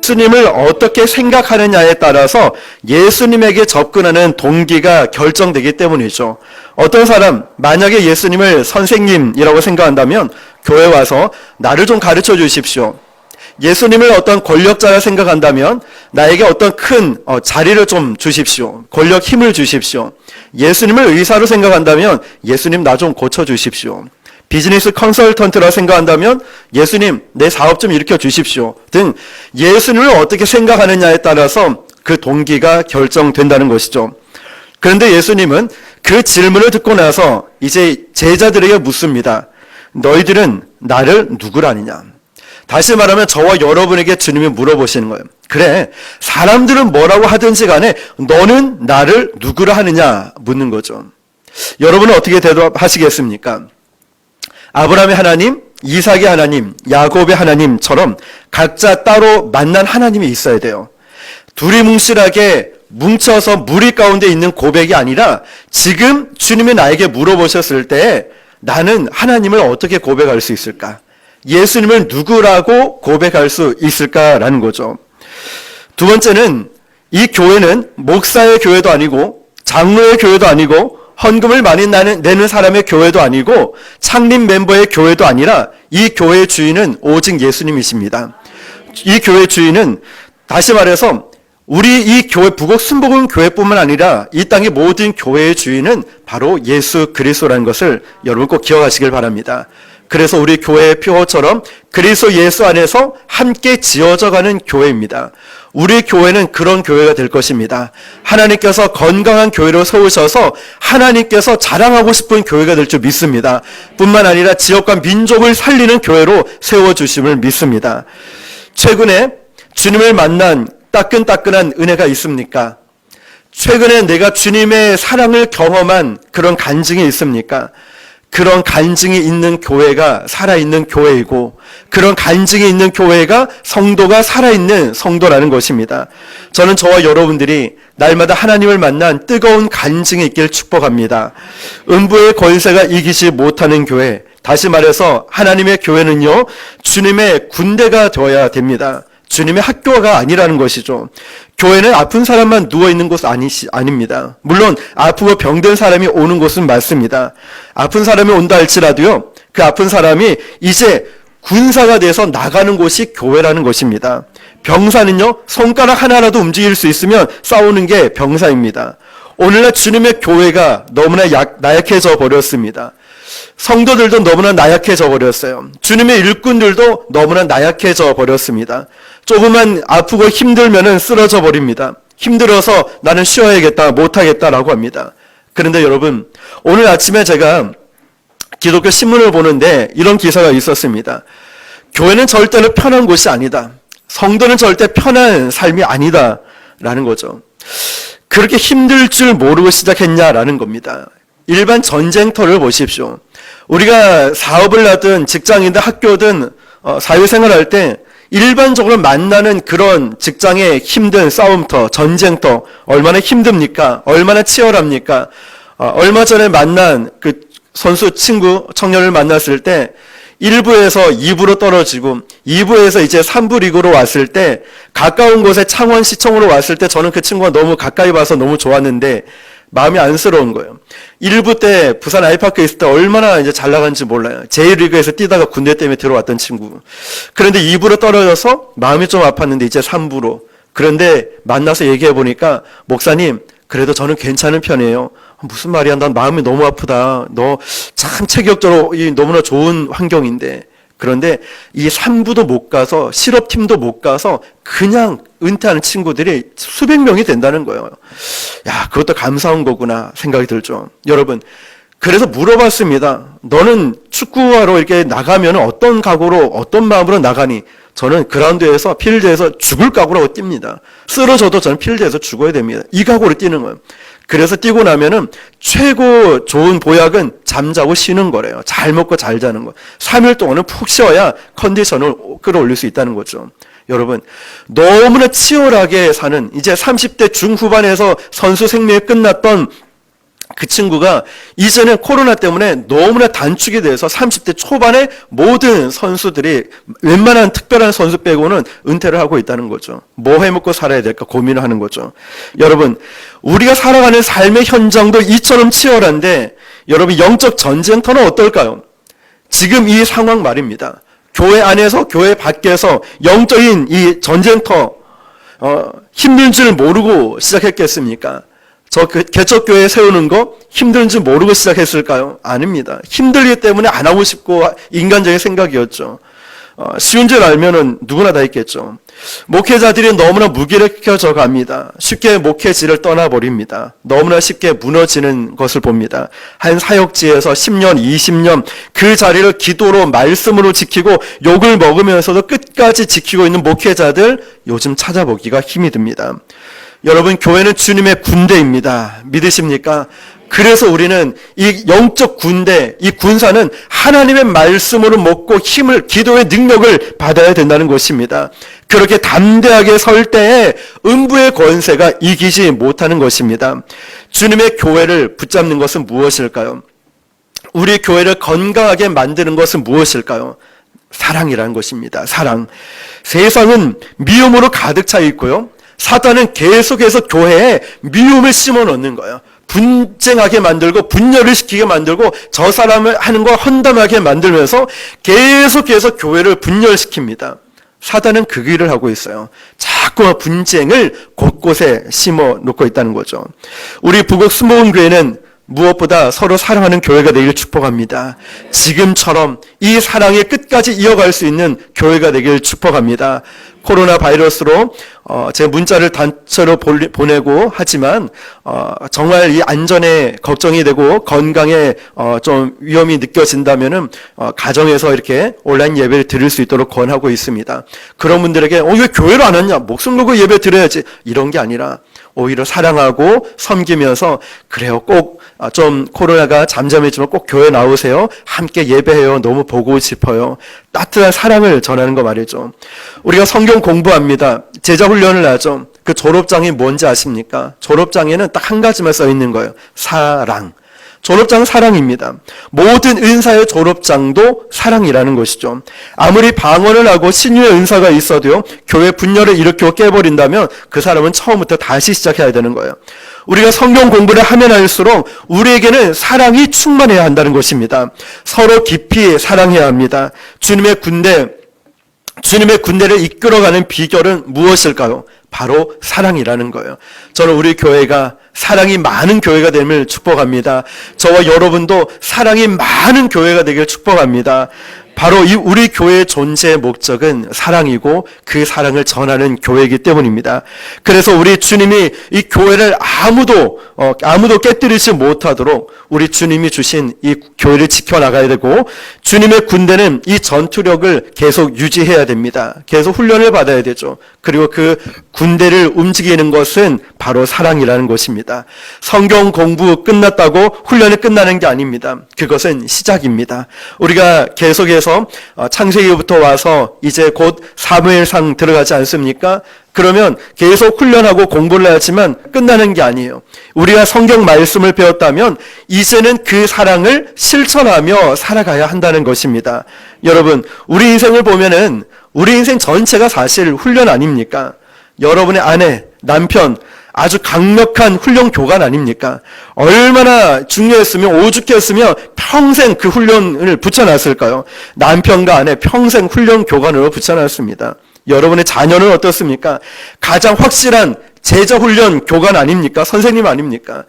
예수님을 어떻게 생각하느냐에 따라서 예수님에게 접근하는 동기가 결정되기 때문이죠. 어떤 사람, 만약에 예수님을 선생님이라고 생각한다면 교회 와서 나를 좀 가르쳐 주십시오. 예수님을 어떤 권력자라 생각한다면 나에게 어떤 큰 자리를 좀 주십시오. 권력 힘을 주십시오. 예수님을 의사로 생각한다면 예수님 나 좀 고쳐주십시오. 비즈니스 컨설턴트라 생각한다면 예수님 내 사업 좀 일으켜 주십시오 등 예수님을 어떻게 생각하느냐에 따라서 그 동기가 결정된다는 것이죠. 그런데 예수님은 그 질문을 듣고 나서 이제 제자들에게 묻습니다. 너희들은 나를 누구라 하느냐? 다시 말하면 저와 여러분에게 주님이 물어보시는 거예요. 그래, 사람들은 뭐라고 하든지 간에 너는 나를 누구라 하느냐 묻는 거죠. 여러분은 어떻게 대답하시겠습니까? 아브라함의 하나님, 이삭의 하나님, 야곱의 하나님처럼 각자 따로 만난 하나님이 있어야 돼요. 둘이 뭉실하게 뭉쳐서 무리 가운데 있는 고백이 아니라 지금 주님이 나에게 물어보셨을 때 나는 하나님을 어떻게 고백할 수 있을까? 예수님을 누구라고 고백할 수 있을까라는 거죠. 두 번째는 이 교회는 목사의 교회도 아니고 장로의 교회도 아니고 헌금을 많이 내는 사람의 교회도 아니고 창립 멤버의 교회도 아니라 이 교회의 주인은 오직 예수님이십니다. 이 교회의 주인은 다시 말해서 우리 이 교회 북옥 순복음 교회뿐만 아니라 이 땅의 모든 교회의 주인은 바로 예수 그리스도라는 것을 여러분 꼭 기억하시길 바랍니다. 그래서 우리 교회의 표어처럼 그리스도 예수 안에서 함께 지어져가는 교회입니다. 우리 교회는 그런 교회가 될 것입니다. 하나님께서 건강한 교회로 세우셔서 하나님께서 자랑하고 싶은 교회가 될 줄 믿습니다. 뿐만 아니라 지역과 민족을 살리는 교회로 세워주심을 믿습니다. 최근에 주님을 만난 따끈따끈한 은혜가 있습니까? 최근에 내가 주님의 사랑을 경험한 그런 간증이 있습니까? 그런 간증이 있는 교회가 살아있는 교회이고 그런 간증이 있는 교회가 성도가 살아있는 성도라는 것입니다. 저는 저와 여러분들이 날마다 하나님을 만난 뜨거운 간증이 있길 축복합니다. 음부의 권세가 이기지 못하는 교회, 다시 말해서 하나님의 교회는요 주님의 군대가 되어야 됩니다. 주님의 학교가 아니라는 것이죠. 교회는 아픈 사람만 누워있는 곳 아닙니다. 물론 아프고 병든 사람이 오는 곳은 맞습니다. 아픈 사람이 온다 할지라도요, 그 아픈 사람이 이제 군사가 돼서 나가는 곳이 교회라는 것입니다. 병사는요, 손가락 하나라도 움직일 수 있으면 싸우는 게 병사입니다. 오늘날 주님의 교회가 너무나 나약해져 버렸습니다. 성도들도 너무나 나약해져 버렸어요. 주님의 일꾼들도 너무나 나약해져 버렸습니다. 조금만 아프고 힘들면은 쓰러져 버립니다. 힘들어서 나는 쉬어야겠다, 못하겠다라고 합니다. 그런데 여러분, 오늘 아침에 제가 기독교 신문을 보는데 이런 기사가 있었습니다. 교회는 절대로 편한 곳이 아니다. 성도는 절대 편한 삶이 아니다라는 거죠. 그렇게 힘들 줄 모르고 시작했냐라는 겁니다. 일반 전쟁터를 보십시오. 우리가 사업을 하든 직장이든 학교든 사회생활할 때 일반적으로 만나는 그런 직장의 힘든 싸움터, 전쟁터 얼마나 힘듭니까? 얼마나 치열합니까? 얼마 전에 만난 그 선수 친구, 청년을 만났을 때 1부에서 2부로 떨어지고 2부에서 이제 3부 리그로 왔을 때 가까운 곳에 창원시청으로 왔을 때 저는 그 친구가 너무 가까이 봐서 너무 좋았는데 마음이 안쓰러운 거예요. 1부 때 부산 아이파크에 있을 때 얼마나 이제 잘 나간지 몰라요. 제1리그에서 뛰다가 군대 때문에 들어왔던 친구. 그런데 2부로 떨어져서 마음이 좀 아팠는데 이제 3부로. 그런데 만나서 얘기해 보니까 목사님 그래도 저는 괜찮은 편이에요. 무슨 말이야, 난 마음이 너무 아프다. 너 참 체격적으로 너무나 좋은 환경인데. 그런데 이 3부도 못 가서 실업팀도 못 가서 그냥 은퇴하는 친구들이 수백 명이 된다는 거예요. 야, 그것도 감사한 거구나 생각이 들죠. 여러분, 그래서 물어봤습니다. 너는 축구하러 이렇게 나가면 어떤 각오로 어떤 마음으로 나가니? 저는 그라운드에서 필드에서 죽을 각오로 뜁니다. 쓰러져도 저는 필드에서 죽어야 됩니다. 이 각오로 뛰는 거예요. 그래서 뛰고 나면은 최고 좋은 보약은 잠자고 쉬는 거래요. 잘 먹고 잘 자는 거. 3일 동안은 푹 쉬어야 컨디션을 끌어올릴 수 있다는 거죠. 여러분, 너무나 치열하게 사는 이제 30대 중후반에서 선수 생명이 끝났던 그 친구가 이제는 코로나 때문에 너무나 단축이 돼서 30대 초반에 모든 선수들이 웬만한 특별한 선수 빼고는 은퇴를 하고 있다는 거죠. 뭐 해먹고 살아야 될까 고민을 하는 거죠. 여러분, 우리가 살아가는 삶의 현장도 이처럼 치열한데 여러분, 영적 전쟁터는 어떨까요? 지금 이 상황 말입니다. 교회 안에서 교회 밖에서 영적인 이 전쟁터 힘든 줄 모르고 시작했겠습니까? 저 개척교회 세우는 거 힘든 줄 모르고 시작했을까요? 아닙니다. 힘들기 때문에 안 하고 싶고 인간적인 생각이었죠. 쉬운 줄 알면은 누구나 다 있겠죠. 목회자들이 너무나 무기력해져 갑니다. 쉽게 목회지를 떠나버립니다. 너무나 쉽게 무너지는 것을 봅니다. 한 사역지에서 10년, 20년 그 자리를 기도로 말씀으로 지키고 욕을 먹으면서도 끝까지 지키고 있는 목회자들 요즘 찾아보기가 힘이 듭니다. 여러분, 교회는 주님의 군대입니다. 믿으십니까? 그래서 우리는 이 영적 군대, 이 군사는 하나님의 말씀으로 먹고 힘을, 기도의 능력을 받아야 된다는 것입니다. 그렇게 담대하게 설 때에 음부의 권세가 이기지 못하는 것입니다. 주님의 교회를 붙잡는 것은 무엇일까요? 우리 교회를 건강하게 만드는 것은 무엇일까요? 사랑이라는 것입니다. 사랑. 세상은 미움으로 가득 차 있고요. 사탄은 계속해서 교회에 미움을 심어 넣는 거예요. 분쟁하게 만들고 분열을 시키게 만들고 저 사람을 하는 거 헌담하게 만들면서 계속해서 교회를 분열시킵니다. 사단은 그 일을 하고 있어요. 자꾸 분쟁을 곳곳에 심어 놓고 있다는 거죠. 우리 부곡 스모은교회는 무엇보다 서로 사랑하는 교회가 되길 축복합니다. 지금처럼 이 사랑이 끝까지 이어갈 수 있는 교회가 되길 축복합니다. 코로나 바이러스로 제 문자를 단체로 보내고 하지만 정말 이 안전에 걱정이 되고 건강에 좀 위험이 느껴진다면은 가정에서 이렇게 온라인 예배를 드릴 수 있도록 권하고 있습니다. 그런 분들에게 왜 교회로 안 왔냐? 목숨 걸고 예배 드려야지. 이런 게 아니라 오히려 사랑하고 섬기면서 그래요. 꼭 좀 코로나가 잠잠해지면 꼭 교회 나오세요. 함께 예배해요. 너무 보고 싶어요. 따뜻한 사랑을 전하는 거 말이죠. 우리가 성경 공부합니다. 제자 훈련을 하죠. 그 졸업장이 뭔지 아십니까? 졸업장에는 딱 한 가지만 써 있는 거예요. 사랑. 졸업장은 사랑입니다. 모든 은사의 졸업장도 사랑이라는 것이죠. 아무리 방언을 하고 신유의 은사가 있어도요, 교회 분열을 일으켜 깨버린다면 그 사람은 처음부터 다시 시작해야 되는 거예요. 우리가 성경 공부를 하면 할수록 우리에게는 사랑이 충만해야 한다는 것입니다. 서로 깊이 사랑해야 합니다. 주님의 군대를 이끌어가는 비결은 무엇일까요? 바로 사랑이라는 거예요. 저는 우리 교회가 사랑이 많은 교회가 됨을 축복합니다. 저와 여러분도 사랑이 많은 교회가 되길 축복합니다. 바로 우리 교회의 존재의 목적은 사랑이고 그 사랑을 전하는 교회이기 때문입니다. 그래서 우리 주님이 이 교회를 아무도 깨뜨리지 못하도록 우리 주님이 주신 이 교회를 지켜나가야 되고, 주님의 군대는 이 전투력을 계속 유지해야 됩니다. 계속 훈련을 받아야 되죠. 그리고 그 군대를 움직이는 것은 바로 사랑이라는 것입니다. 성경 공부 끝났다고 훈련이 끝나는 게 아닙니다. 그것은 시작입니다. 우리가 계속해서 창세기부터 와서 이제 곧 사무엘상 들어가지 않습니까? 그러면 계속 훈련하고 공부를 하지만 끝나는 게 아니에요. 우리가 성경 말씀을 배웠다면 이제는 그 사랑을 실천하며 살아가야 한다는 것입니다. 여러분, 우리 인생을 보면은 우리 인생 전체가 사실 훈련 아닙니까? 여러분의 아내, 남편, 아주 강력한 훈련 교관 아닙니까? 얼마나 중요했으면, 오죽했으면 평생 그 훈련을 붙여놨을까요? 남편과 아내 평생 훈련 교관으로 붙여놨습니다. 여러분의 자녀는 어떻습니까? 가장 확실한 제자훈련 교관 아닙니까? 선생님 아닙니까?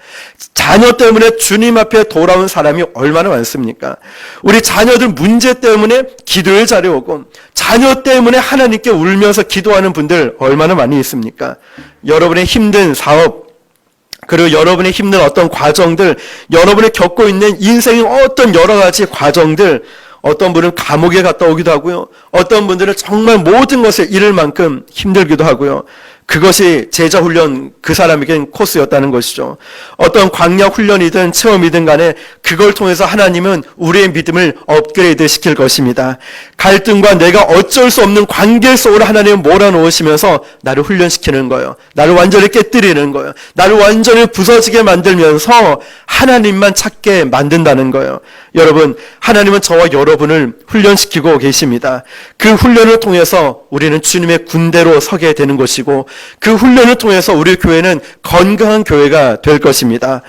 자녀 때문에 주님 앞에 돌아온 사람이 얼마나 많습니까? 우리 자녀들 문제 때문에 기도의 자리에 오고, 자녀 때문에 하나님께 울면서 기도하는 분들 얼마나 많이 있습니까? 여러분의 힘든 사업, 그리고 여러분의 힘든 어떤 과정들, 여러분이 겪고 있는 인생의 어떤 여러 가지 과정들, 어떤 분은 감옥에 갔다 오기도 하고요. 어떤 분들은 정말 모든 것을 잃을 만큼 힘들기도 하고요. 그것이 제자 훈련 그 사람에겐 코스였다는 것이죠. 어떤 광야 훈련이든 체험이든 간에 그걸 통해서 하나님은 우리의 믿음을 업그레이드 시킬 것입니다. 갈등과 내가 어쩔 수 없는 관계 속으로 하나님은 몰아넣으시면서 나를 훈련시키는 거예요. 나를 완전히 깨뜨리는 거예요. 나를 완전히 부서지게 만들면서 하나님만 찾게 만든다는 거예요. 여러분, 하나님은 저와 여러분을 훈련시키고 계십니다. 그 훈련을 통해서 우리는 주님의 군대로 서게 되는 것이고, 그 훈련을 통해서 우리 교회는 건강한 교회가 될 것입니다.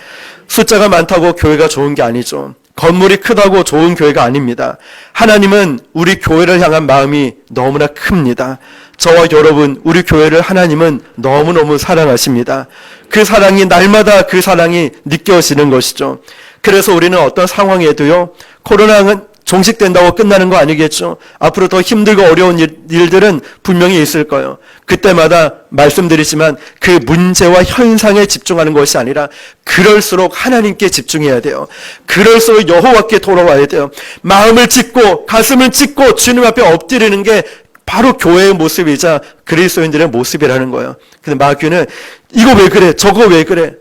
숫자가 많다고 교회가 좋은 게 아니죠. 건물이 크다고 좋은 교회가 아닙니다. 하나님은 우리 교회를 향한 마음이 너무나 큽니다. 저와 여러분, 우리 교회를 하나님은 너무너무 사랑하십니다. 그 사랑이 날마다 그 사랑이 느껴지는 것이죠. 그래서 우리는 어떤 상황에도요, 코로나는 종식된다고 끝나는 거 아니겠죠? 앞으로 더 힘들고 어려운 일들은 분명히 있을 거예요. 그때마다 말씀드리지만 그 문제와 현상에 집중하는 것이 아니라 그럴수록 하나님께 집중해야 돼요. 그럴수록 여호와께 돌아와야 돼요. 마음을 찢고 가슴을 찢고 주님 앞에 엎드리는 게 바로 교회의 모습이자 그리스도인들의 모습이라는 거예요. 근데 마귀는 이거 왜 그래? 저거 왜 그래?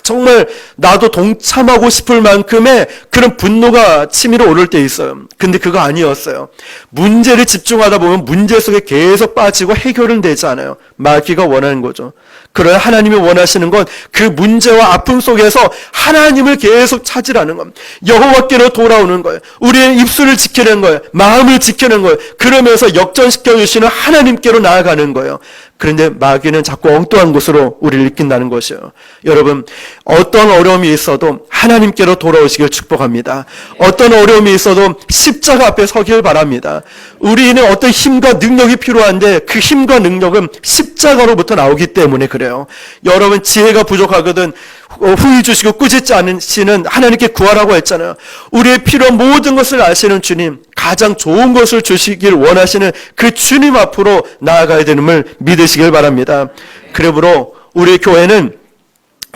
정말 나도 동참하고 싶을 만큼의 그런 분노가 치밀어 오를 때 있어요. 근데 그거 아니었어요. 문제를 집중하다 보면 문제 속에 계속 빠지고 해결은 되지 않아요. 마귀가 원하는 거죠. 그러나 하나님이 원하시는 건 그 문제와 아픔 속에서 하나님을 계속 찾으라는 겁니다. 여호와께로 돌아오는 거예요. 우리의 입술을 지키는 거예요. 마음을 지키는 거예요. 그러면서 역전시켜 주시는 하나님께로 나아가는 거예요. 그런데 마귀는 자꾸 엉뚱한 곳으로 우리를 이끈다는 것이에요. 여러분, 어떤 어려움이 있어도 하나님께로 돌아오시길 축복합니다. 어떤 어려움이 있어도 십자가 앞에 서길 바랍니다. 우리는 어떤 힘과 능력이 필요한데 그 힘과 능력은 십자가로부터 나오기 때문에 그래요. 여러분, 지혜가 부족하거든 후히 주시고 꾸짖지 않으시는 하나님께 구하라고 했잖아요. 우리의 필요한 모든 것을 아시는 주님, 가장 좋은 것을 주시길 원하시는 그 주님 앞으로 나아가야 되는을 믿으시길 바랍니다. 그러므로 우리 교회는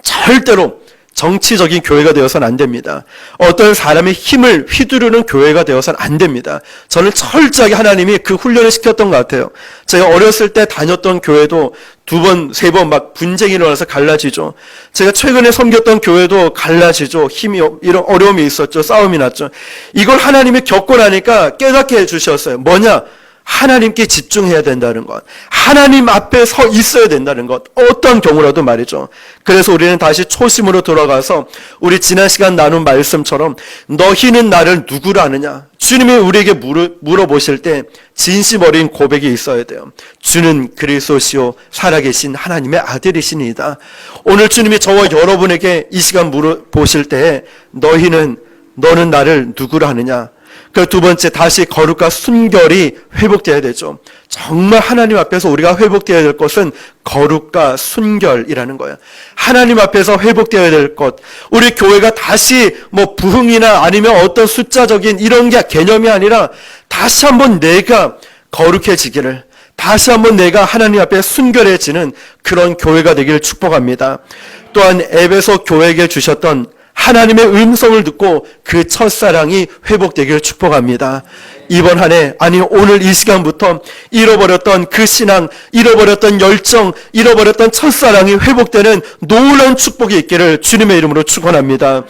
절대로 정치적인 교회가 되어서는 안 됩니다. 어떤 사람의 힘을 휘두르는 교회가 되어서는 안 됩니다. 저는 철저하게 하나님이 그 훈련을 시켰던 것 같아요. 제가 어렸을 때 다녔던 교회도 2번, 3번 막 분쟁이 일어나서 갈라지죠. 제가 최근에 섬겼던 교회도 갈라지죠. 이런 어려움이 있었죠. 싸움이 났죠. 이걸 하나님이 겪고 나니까 깨닫게 해주셨어요. 뭐냐? 하나님께 집중해야 된다는 것. 하나님 앞에 서 있어야 된다는 것. 어떤 경우라도 말이죠. 그래서 우리는 다시 초심으로 돌아가서 우리 지난 시간 나눈 말씀처럼 너희는 나를 누구로 아느냐? 주님이 우리에게 물어보실 때 진심 어린 고백이 있어야 돼요. 주는 그리스도시요 살아계신 하나님의 아들이시니이다. 오늘 주님이 저와 여러분에게 이 시간 물어보실 때 너는 나를 누구로 하느냐? 그 두 번째, 다시 거룩과 순결이 회복되어야 되죠. 정말 하나님 앞에서 우리가 회복되어야 될 것은 거룩과 순결이라는 거예요. 하나님 앞에서 회복되어야 될 것. 우리 교회가 다시 부흥이나 아니면 어떤 숫자적인 이런 게 개념이 아니라 다시 한번 내가 거룩해지기를, 다시 한번 내가 하나님 앞에 순결해지는 그런 교회가 되기를 축복합니다. 또한 에베소 교회에게 주셨던 하나님의 음성을 듣고 그 첫사랑이 회복되기를 축복합니다. 이번 한 해, 아니 오늘 이 시간부터 잃어버렸던 그 신앙, 잃어버렸던 열정, 잃어버렸던 첫사랑이 회복되는 놀라운 축복이 있기를 주님의 이름으로 축원합니다.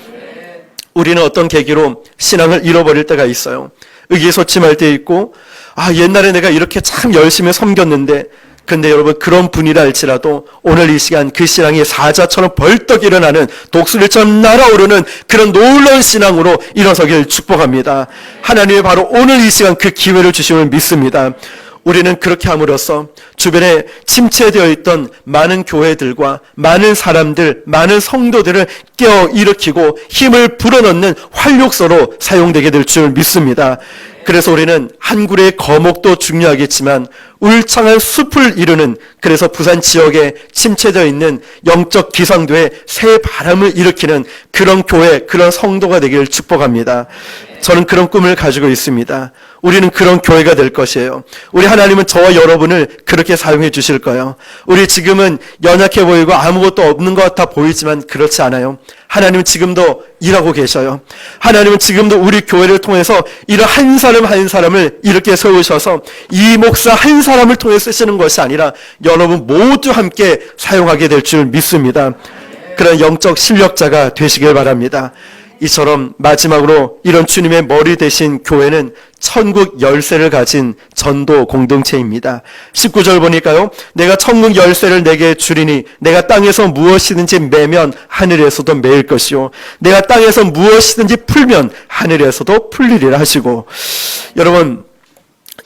우리는 어떤 계기로 신앙을 잃어버릴 때가 있어요. 의기소침할 때 있고, 옛날에 내가 이렇게 참 열심히 섬겼는데, 근데 여러분, 그런 분이라 할지라도 오늘 이 시간 그 신앙이 사자처럼 벌떡 일어나는, 독수리처럼 날아오르는 그런 놀라운 신앙으로 일어서길 축복합니다. 하나님이 바로 오늘 이 시간 그 기회를 주심을 믿습니다. 우리는 그렇게 함으로써 주변에 침체되어 있던 많은 교회들과 많은 사람들, 많은 성도들을 깨어 일으키고 힘을 불어넣는 활력소로 사용되게 될 줄 믿습니다. 그래서 우리는 한 그루의 거목도 중요하겠지만 울창한 숲을 이루는, 그래서 부산 지역에 침체되어 있는 영적 기상도에 새 바람을 일으키는 그런 교회, 그런 성도가 되기를 축복합니다. 저는 그런 꿈을 가지고 있습니다. 우리는 그런 교회가 될 것이에요. 우리 하나님은 저와 여러분을 그렇게 사용해 주실 거예요. 우리 지금은 연약해 보이고 아무것도 없는 것 같아 보이지만 그렇지 않아요. 하나님은 지금도 일하고 계셔요. 하나님은 지금도 우리 교회를 통해서 이런 한 사람 한 사람을 이렇게 세우셔서 이 목사 한 사람을 통해 쓰시는 것이 아니라 여러분 모두 함께 사용하게 될 줄 믿습니다. 그런 영적 실력자가 되시길 바랍니다. 이처럼 마지막으로 이런 주님의 머리 대신 교회는 천국 열쇠를 가진 전도 공동체입니다. 19절 보니까요. 내가 천국 열쇠를 내게 주리니 내가 땅에서 무엇이든지 매면 하늘에서도 매일 것이요 내가 땅에서 무엇이든지 풀면 하늘에서도 풀리리라 하시고, 여러분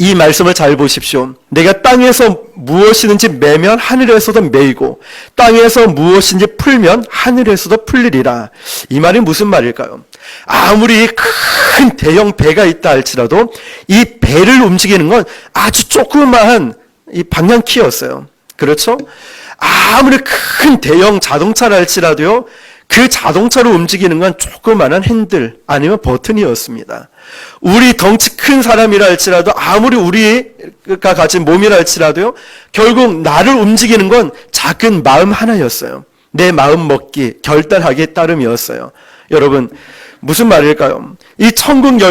이 말씀을 잘 보십시오. 내가 땅에서 무엇이든지 매면 하늘에서도 매이고 땅에서 무엇인지 풀면 하늘에서도 풀리리라. 이 말이 무슨 말일까요? 아무리 큰 대형 배가 있다 할지라도 이 배를 움직이는 건 아주 조그마한 이 방향키였어요. 그렇죠? 아무리 큰 대형 자동차라 할지라도요, 그 자동차를 움직이는 건 조그마한 핸들 아니면 버튼이었습니다. 우리 덩치 큰 사람이라 할지라도 아무리 우리가 가진 몸이라 할지라도요, 결국 나를 움직이는 건 작은 마음 하나였어요. 내 마음 먹기, 결단하기에 따름이었어요. 여러분 무슨 말일까요? 이 천국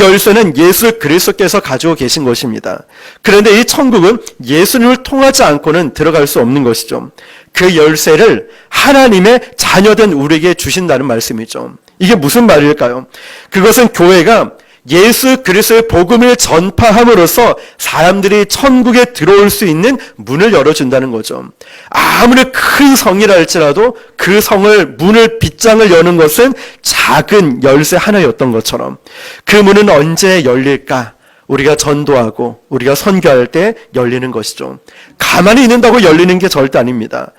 열쇠는 예수 그리스도께서 가지고 계신 것입니다. 그런데 이 천국은 예수님을 통하지 않고는 들어갈 수 없는 것이죠. 그 열쇠를 하나님의 자녀된 우리에게 주신다는 말씀이죠. 이게 무슨 말일까요? 그것은 교회가 예수 그리스도의 복음을 전파함으로써 사람들이 천국에 들어올 수 있는 문을 열어준다는 거죠. 아무리 큰 성이라 할지라도 그 성을 문을 빗장을 여는 것은 작은 열쇠 하나였던 것처럼 그 문은 언제 열릴까? 우리가 전도하고 우리가 선교할 때 열리는 것이죠. 가만히 있는다고 열리는 게 절대 아닙니다.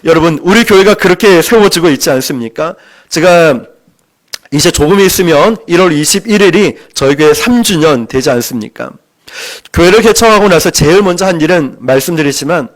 여러분 우리 교회가 그렇게 세워지고 있지 않습니까? 제가 이제 조금 있으면 1월 21일이 저희 교회 3주년 되지 않습니까? 교회를 개청하고 나서 제일 먼저 한 일은 말씀드리지만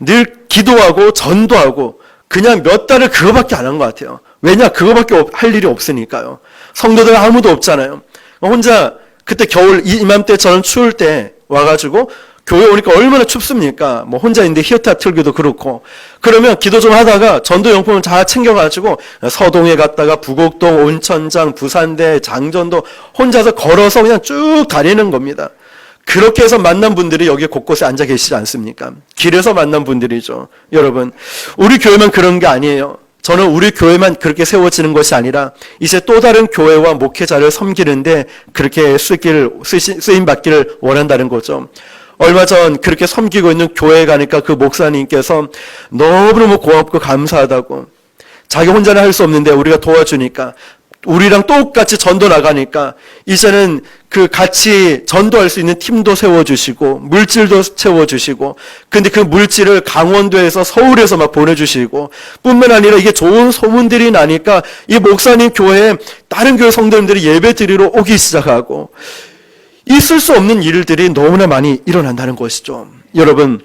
늘 기도하고 전도하고 그냥 몇 달을 그거밖에 안 한 것 같아요. 왜냐? 그거밖에 할 일이 없으니까요. 성도들 아무도 없잖아요. 혼자 그때 겨울 이맘때처럼 추울 때 와가지고 교회 오니까 얼마나 춥습니까? 뭐 혼자 있는데 히어탑 틀기도 그렇고. 그러면 기도 좀 하다가 전도용품을 다 챙겨가지고 서동에 갔다가 부곡동, 온천장, 부산대, 장전도 혼자서 걸어서 그냥 쭉 다니는 겁니다. 그렇게 해서 만난 분들이 여기 곳곳에 앉아 계시지 않습니까? 길에서 만난 분들이죠. 여러분 우리 교회만 그런 게 아니에요. 저는 우리 교회만 그렇게 세워지는 것이 아니라 이제 또 다른 교회와 목회자를 섬기는데 그렇게 쓰임받기를 원한다는 거죠. 얼마 전 그렇게 섬기고 있는 교회에 가니까 그 목사님께서 너무너무 고맙고 감사하다고, 자기 혼자는 할 수 없는데 우리가 도와주니까 우리랑 똑같이 전도 나가니까 이제는 그 같이 전도할 수 있는 팀도 세워주시고 물질도 채워주시고, 근데 그 물질을 강원도에서 서울에서 막 보내주시고, 뿐만 아니라 이게 좋은 소문들이 나니까 이 목사님 교회에 다른 교회 성도님들이 예배 드리러 오기 시작하고, 있을 수 없는 일들이 너무나 많이 일어난다는 것이죠. 여러분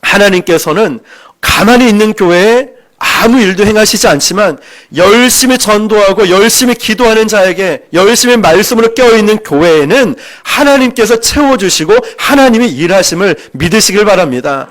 하나님께서는 가만히 있는 교회에 아무 일도 행하시지 않지만 열심히 전도하고 열심히 기도하는 자에게 열심히 말씀으로 깨어있는 교회에는 하나님께서 채워주시고 하나님이 일하심을 믿으시길 바랍니다.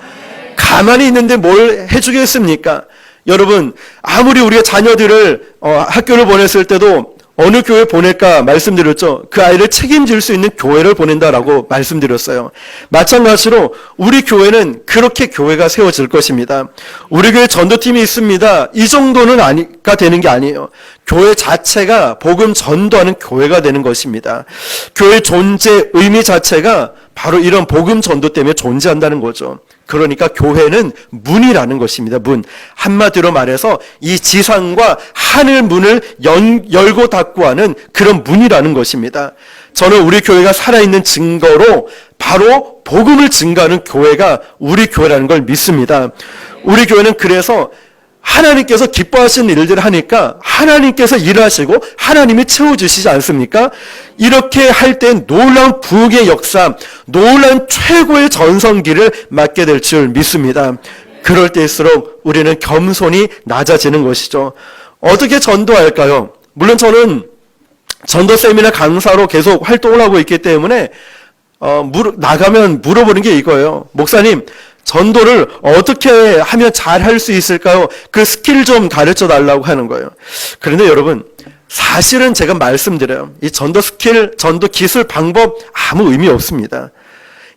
가만히 있는데 뭘 해주겠습니까? 여러분 아무리 우리가 자녀들을 학교를 보냈을 때도 어느 교회 보낼까 말씀드렸죠. 그 아이를 책임질 수 있는 교회를 보낸다라고 말씀드렸어요. 마찬가지로 우리 교회는 그렇게 교회가 세워질 것입니다. 우리 교회 전도팀이 있습니다. 이 정도는 가 되는 게 아니에요. 교회 자체가 복음 전도하는 교회가 되는 것입니다. 교회 존재 의미 자체가 바로 이런 복음 전도 때문에 존재한다는 거죠. 그러니까 교회는 문이라는 것입니다. 문. 한마디로 말해서 이 지상과 하늘 문을 열고 닫고 하는 그런 문이라는 것입니다. 저는 우리 교회가 살아있는 증거로 바로 복음을 증거하는 교회가 우리 교회라는 걸 믿습니다. 우리 교회는 그래서 하나님께서 기뻐하시는 일들을 하니까 하나님께서 일하시고 하나님이 채워주시지 않습니까? 이렇게 할 때 놀라운 부흥의 역사, 놀라운 최고의 전성기를 맞게 될 줄 믿습니다. 그럴 때일수록 우리는 겸손히 낮아지는 것이죠. 어떻게 전도할까요? 물론 저는 전도 세미나 강사로 계속 활동을 하고 있기 때문에 나가면 물어보는 게 이거예요. 목사님, 전도를 어떻게 하면 잘 할 수 있을까요? 그 스킬 좀 가르쳐 달라고 하는 거예요. 그런데 여러분, 사실은 제가 말씀드려요. 이 전도 스킬, 전도 기술, 방법 아무 의미 없습니다.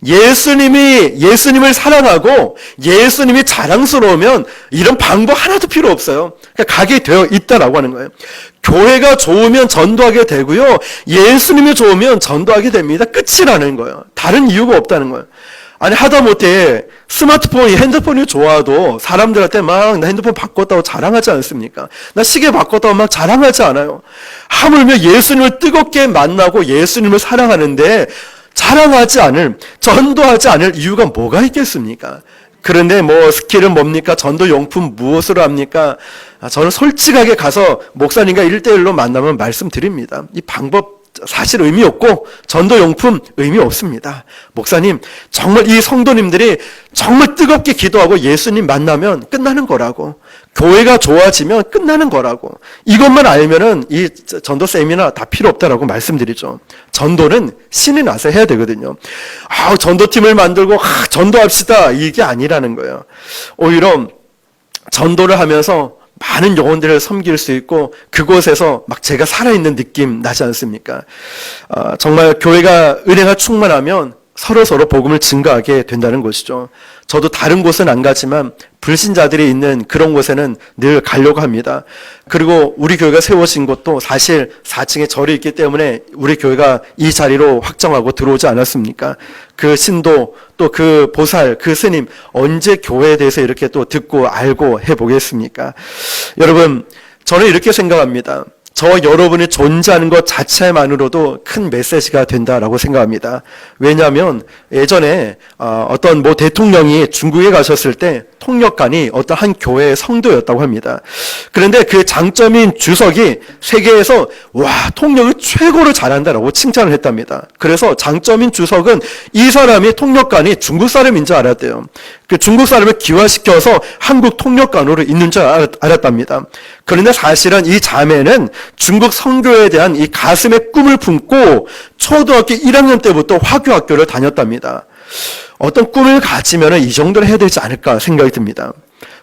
예수님을 사랑하고 예수님이 자랑스러우면 이런 방법 하나도 필요 없어요. 그러니까 가게 되어 있다라고 하는 거예요. 교회가 좋으면 전도하게 되고요. 예수님이 좋으면 전도하게 됩니다. 끝이라는 거예요. 다른 이유가 없다는 거예요. 아니, 하다못해 스마트폰이, 핸드폰이 좋아도 사람들한테 막 나 핸드폰 바꿨다고 자랑하지 않습니까? 나 시계 바꿨다고 막 자랑하지 않아요. 하물며 예수님을 뜨겁게 만나고 예수님을 사랑하는데 자랑하지 않을, 전도하지 않을 이유가 뭐가 있겠습니까? 그런데 뭐 스킬은 뭡니까? 전도 용품 무엇으로 합니까? 저는 솔직하게 가서 목사님과 1대1로 만나면 말씀드립니다. 이 방법 사실 의미 없고 전도 용품 의미 없습니다. 목사님, 정말 이 성도님들이 정말 뜨겁게 기도하고 예수님 만나면 끝나는 거라고. 교회가 좋아지면 끝나는 거라고. 이것만 알면은 이 전도 세미나 다 필요 없다라고 말씀드리죠. 전도는 신이 나서 해야 되거든요. 전도팀을 만들고 전도합시다, 이게 아니라는 거예요. 오히려 전도를 하면서 많은 영혼들을 섬길 수 있고 그곳에서 막 제가 살아있는 느낌 나지 않습니까? 정말 교회가 은혜가 충만하면 서로 복음을 증거하게 된다는 것이죠. 저도 다른 곳은 안 가지만 불신자들이 있는 그런 곳에는 늘 가려고 합니다. 그리고 우리 교회가 세워진 곳도 사실 4층에 절이 있기 때문에 우리 교회가 이 자리로 확정하고 들어오지 않았습니까? 그 신도 또 그 보살, 그 스님 언제 교회에 대해서 이렇게 또 듣고 알고 해보겠습니까? 여러분, 저는 이렇게 생각합니다. 저 여러분이 존재하는 것 자체만으로도 큰 메시지가 된다라고 생각합니다. 왜냐하면 예전에 어떤 대통령이 중국에 가셨을 때 통역관이 어떤 한 교회의 성도였다고 합니다. 그런데 그 장점인 주석이 세계에서 통역을 최고로 잘한다라고 칭찬을 했답니다. 그래서 장점인 주석은 이 사람이 통역관이 중국 사람인 줄 알았대요. 그 중국 사람을 기화시켜서 한국 통역관으로 있는 줄 알았답니다. 그런데 사실은 이 자매는 중국 선교에 대한 이 가슴의 꿈을 품고 초등학교 1학년 때부터 화교학교를 다녔답니다. 어떤 꿈을 가지면 이 정도를 해야 되지 않을까 생각이 듭니다.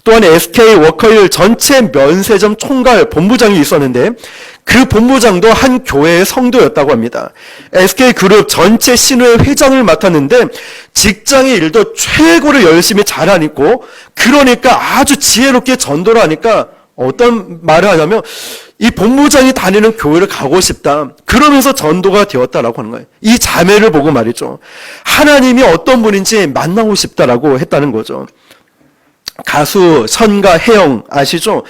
또한 SK 워커힐 전체 면세점 총괄 본부장이 있었는데 그 본부장도 한 교회의 성도였다고 합니다. SK그룹 전체 신우회 회장을 맡았는데 직장의 일도 최고로 열심히 잘하니까 그러니까 아주 지혜롭게 전도를 하니까 어떤 말을 하냐면 이 본부장이 다니는 교회를 가고 싶다. 그러면서 전도가 되었다라고 하는 거예요. 이 자매를 보고 말이죠. 하나님이 어떤 분인지 만나고 싶다라고 했다는 거죠. 가수 선가 혜영 아시죠?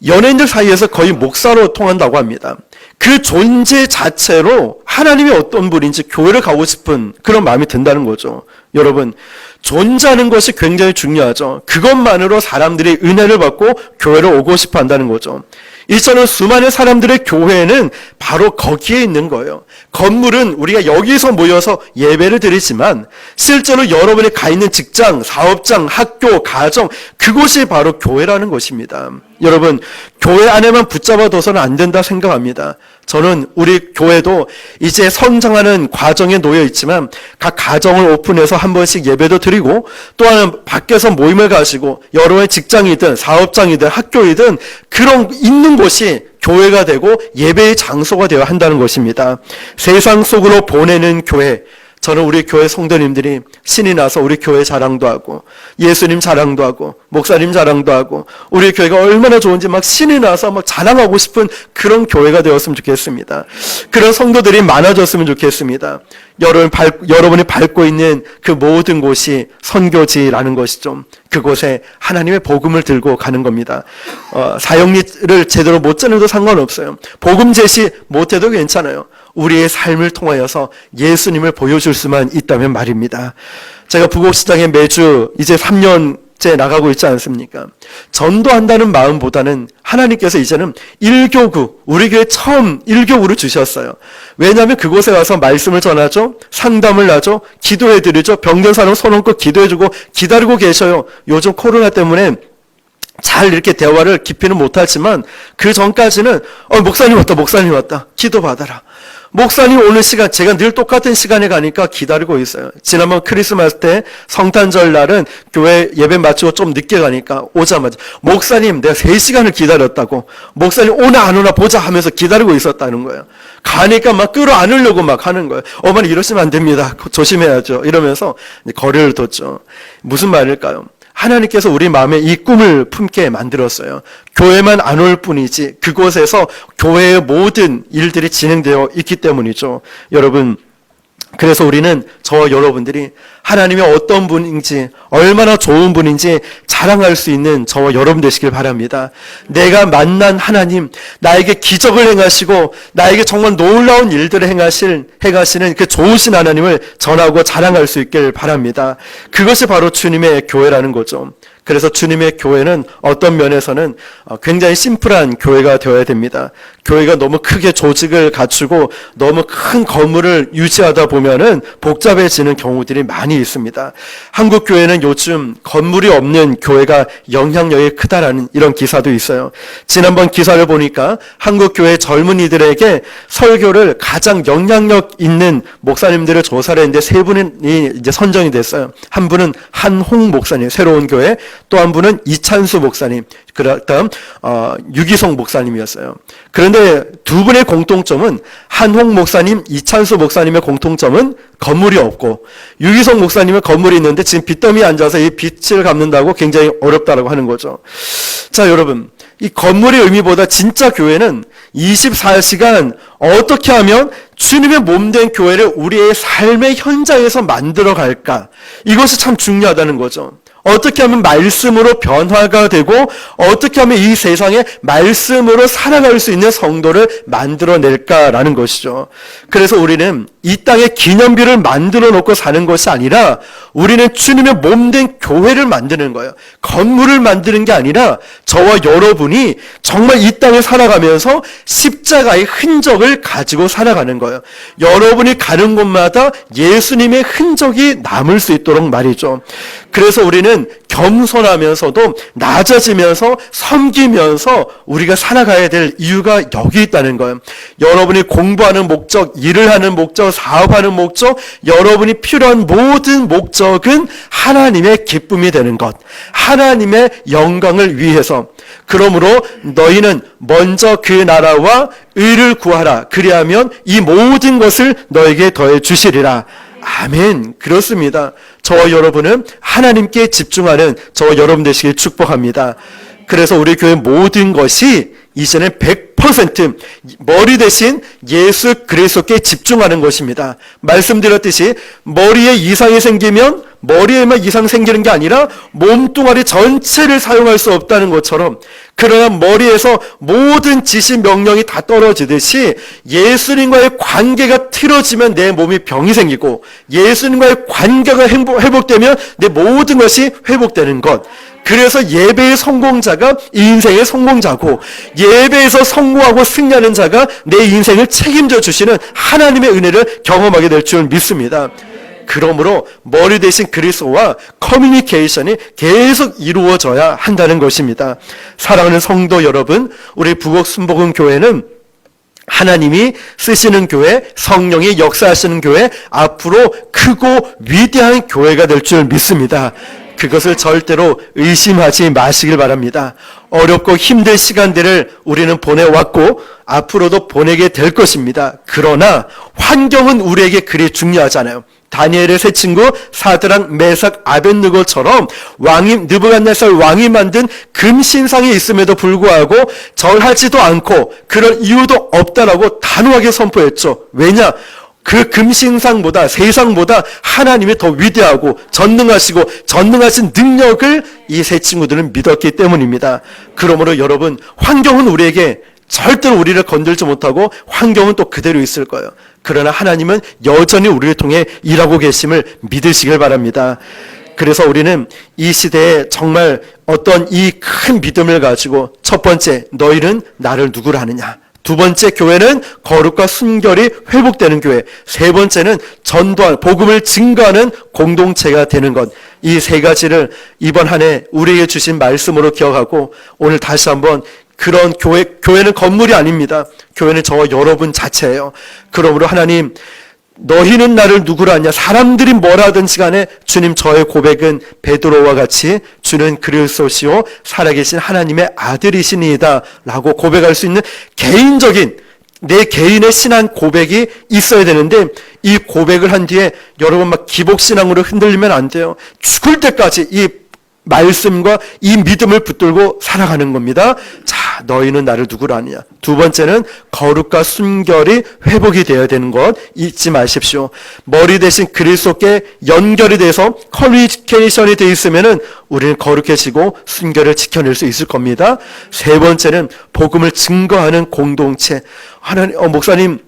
연예인들 사이에서 거의 목사로 통한다고 합니다. 그 존재 자체로 하나님이 어떤 분인지 교회를 가고 싶은 그런 마음이 든다는 거죠. 여러분, 존재하는 것이 굉장히 중요하죠. 그것만으로 사람들이 은혜를 받고 교회를 오고 싶어 한다는 거죠. 이처럼 수많은 사람들의 교회는 바로 거기에 있는 거예요. 건물은 우리가 여기서 모여서 예배를 드리지만 실제로 여러분이 가 있는 직장, 사업장, 학교, 가정 그곳이 바로 교회라는 것입니다. 여러분, 교회 안에만 붙잡아둬서는 안 된다 생각합니다. 저는 우리 교회도 이제 성장하는 과정에 놓여 있지만 각 가정을 오픈해서 한 번씩 예배도 드리고 또한 밖에서 모임을 가지고 여러분의 직장이든 사업장이든 학교이든 그런 있는 곳이 교회가 되고 예배의 장소가 되어야 한다는 것입니다. 세상 속으로 보내는 교회, 저는 우리 교회 성도님들이 신이 나서 우리 교회 자랑도 하고 예수님 자랑도 하고 목사님 자랑도 하고 우리 교회가 얼마나 좋은지 막 신이 나서 막 자랑하고 싶은 그런 교회가 되었으면 좋겠습니다. 그런 성도들이 많아졌으면 좋겠습니다. 여러분이 밟고 있는 그 모든 곳이 선교지라는 것이죠. 그곳에 하나님의 복음을 들고 가는 겁니다. 사역리를 제대로 못 짜내도 상관없어요. 복음 제시 못해도 괜찮아요. 우리의 삶을 통하여서 예수님을 보여줄 수만 있다면 말입니다. 제가 부곡시장에 매주 이제 3년째 나가고 있지 않습니까? 전도한다는 마음보다는 하나님께서 이제는 1교구, 우리 교회 처음 1교구를 주셨어요. 왜냐하면 그곳에 가서 말씀을 전하죠. 상담을 하죠. 기도해드리죠. 병든 사람 손 얹고 기도해주고 기다리고 계셔요. 요즘 코로나 때문에 잘 이렇게 대화를 깊이는 못하지만 그 전까지는 목사님 왔다, 목사님 왔다, 기도 받아라. 목사님 오는 시간, 제가 늘 똑같은 시간에 가니까 기다리고 있어요. 지난번 크리스마스 때 성탄절 날은 교회 예배 마치고 좀 늦게 가니까 오자마자 목사님 내가 3시간을 기다렸다고, 목사님 오나 안 오나 보자 하면서 기다리고 있었다는 거예요. 가니까 막 끌어안으려고 막 하는 거예요. 어머니 이러시면 안 됩니다. 조심해야죠. 이러면서 거리를 뒀죠. 무슨 말일까요? 하나님께서 우리 마음에 이 꿈을 품게 만들었어요. 교회만 안 올 뿐이지 그곳에서 교회의 모든 일들이 진행되어 있기 때문이죠. 여러분, 그래서 우리는 저와 여러분들이 하나님이 어떤 분인지, 얼마나 좋은 분인지 자랑할 수 있는 저와 여러분 되시길 바랍니다. 내가 만난 하나님, 나에게 기적을 행하시고 나에게 정말 놀라운 일들을 행하시는 그 좋으신 하나님을 전하고 자랑할 수 있길 바랍니다. 그것이 바로 주님의 교회라는 거죠. 그래서 주님의 교회는 어떤 면에서는 굉장히 심플한 교회가 되어야 됩니다. 교회가 너무 크게 조직을 갖추고 너무 큰 건물을 유지하다 보면은 복잡해지는 경우들이 많이 있습니다. 한국 교회는 요즘 건물이 없는 교회가 영향력이 크다라는 이런 기사도 있어요. 지난번 기사를 보니까 한국 교회 젊은이들에게 설교를 가장 영향력 있는 목사님들을 조사를 했는데 3분이 이제 선정이 됐어요. 한 분은 한홍 목사님, 새로운 교회, 또 한 분은 이찬수 목사님, 그다음 유기성 목사님이었어요. 그런데 두 분의 공통점은, 한홍 목사님, 이찬수 목사님의 공통점은 건물이 없고, 유기성 목사님은 건물이 있는데 지금 빚더미에 앉아서 이 빚을 갚는다고 굉장히 어렵다라고 하는 거죠. 자, 여러분, 이 건물의 의미보다 진짜 교회는 24시간 어떻게 하면 주님의 몸된 교회를 우리의 삶의 현장에서 만들어 갈까? 이것이 참 중요하다는 거죠. 어떻게 하면 말씀으로 변화가 되고 어떻게 하면 이 세상에 말씀으로 살아갈 수 있는 성도를 만들어낼까라는 것이죠. 그래서 우리는 이 땅에 기념비를 만들어 놓고 사는 것이 아니라 우리는 주님의 몸된 교회를 만드는 거예요. 건물을 만드는 게 아니라 저와 여러분이 정말 이 땅을 살아가면서 십자가의 흔적을 가지고 살아가는 거예요. 여러분이 가는 곳마다 예수님의 흔적이 남을 수 있도록 말이죠. 그래서 우리는 겸손하면서도 낮아지면서 섬기면서 우리가 살아가야 될 이유가 여기 있다는 거예요. 여러분이 공부하는 목적, 일을 하는 목적, 사업하는 목적, 여러분이 필요한 모든 목적은 하나님의 기쁨이 되는 것, 하나님의 영광을 위해서. 그러므로 너희는 먼저 그 나라와 의를 구하라. 그리하면 이 모든 것을 너에게 더해 주시리라. 아멘. 그렇습니다. 저와 여러분은 하나님께 집중하는 저와 여러분 되시길 축복합니다. 그래서 우리 교회 모든 것이 이제는 100% 머리 대신 예수 그리스도께 집중하는 것입니다. 말씀드렸듯이 머리에 이상이 생기면 머리에만 이상 생기는 게 아니라 몸뚱아리 전체를 사용할 수 없다는 것처럼, 그러나 머리에서 모든 지시 명령이 다 떨어지듯이 예수님과의 관계가 틀어지면 내 몸이 병이 생기고, 예수님과의 관계가 회복되면 내 모든 것이 회복되는 것. 그래서 예배의 성공자가 이 인생의 성공자고, 예배에서 성공하고 승리하는 자가 내 인생을 책임져 주시는 하나님의 은혜를 경험하게 될 줄 믿습니다. 그러므로 머리 대신 그리스도와 커뮤니케이션이 계속 이루어져야 한다는 것입니다. 사랑하는 성도 여러분, 우리 부곡 순복음 교회는 하나님이 쓰시는 교회, 성령이 역사하시는 교회, 앞으로 크고 위대한 교회가 될 줄 믿습니다. 그것을 절대로 의심하지 마시길 바랍니다. 어렵고 힘든 시간들을 우리는 보내왔고 앞으로도 보내게 될 것입니다. 그러나 환경은 우리에게 그리 중요하잖아요. 다니엘의 세 친구 사드락, 메삭, 아벳느고처럼 느부갓네살 왕이 만든 금신상이 있음에도 불구하고 절하지도 않고 그럴 이유도 없다라고 단호하게 선포했죠. 왜냐? 그 금신상보다, 세상보다 하나님이 더 위대하고 전능하시고 전능하신 능력을 이 세 친구들은 믿었기 때문입니다. 그러므로 여러분, 환경은 우리에게 절대로 우리를 건들지 못하고 환경은 또 그대로 있을 거예요. 그러나 하나님은 여전히 우리를 통해 일하고 계심을 믿으시길 바랍니다. 그래서 우리는 이 시대에 정말 어떤 이 큰 믿음을 가지고, 첫 번째, 너희는 나를 누구로 하느냐. 두 번째, 교회는 거룩과 순결이 회복되는 교회. 세 번째는 전도할, 복음을 증거하는 공동체가 되는 것. 이 세 가지를 이번 한 해 우리에게 주신 말씀으로 기억하고 오늘 다시 한번 그런 교회는 건물이 아닙니다. 교회는 저와 여러분 자체예요. 그러므로 하나님, 너희는 나를 누구로 아냐? 사람들이 뭐라 하든지 간에 주님, 저의 고백은 베드로와 같이 주는 그리스도시요 살아계신 하나님의 아들이시니이다 라고 고백할 수 있는 개인적인 내 개인의 신앙 고백이 있어야 되는데, 이 고백을 한 뒤에 여러분 막 기복신앙으로 흔들리면 안 돼요. 죽을 때까지 이 말씀과 이 믿음을 붙들고 살아가는 겁니다. 자, 너희는 나를 누구로 아느냐. 두 번째는 거룩과 순결이 회복이 되어야 되는 것 잊지 마십시오. 머리 대신 그리스도께 연결이 돼서 커뮤니케이션이 되어 있으면은 우리는 거룩해지고 순결을 지켜낼 수 있을 겁니다. 세 번째는 복음을 증거하는 공동체. 하나님, 목사님,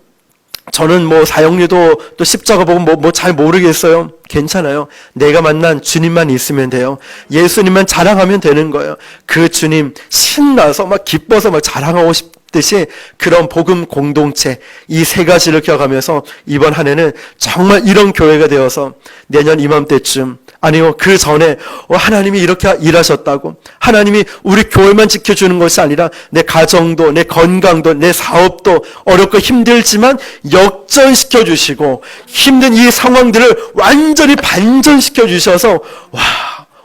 저는 뭐 사형리도 또 십자가 보고 잘 모르겠어요. 괜찮아요. 내가 만난 주님만 있으면 돼요. 예수님만 자랑하면 되는 거예요. 그 주님 신나서 막 기뻐서 막 자랑하고 싶듯이 그런 복음 공동체, 이 세 가지를 기억하면서 이번 한 해는 정말 이런 교회가 되어서 내년 이맘때쯤, 아니요 그 전에 하나님이 이렇게 일하셨다고, 하나님이 우리 교회만 지켜주는 것이 아니라 내 가정도, 내 건강도, 내 사업도 어렵고 힘들지만 역전시켜 주시고 힘든 이 상황들을 완전히 반전시켜 주셔서, 와,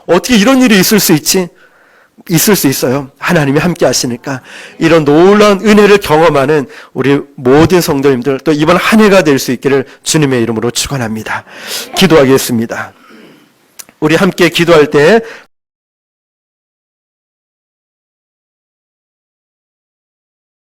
어떻게 이런 일이 있을 수 있지? 있을 수 있어요. 하나님이 함께 하시니까. 이런 놀라운 은혜를 경험하는 우리 모든 성도님들, 또 이번 한 해가 될 수 있기를 주님의 이름으로 축원합니다. 기도하겠습니다. 우리 함께 기도할 때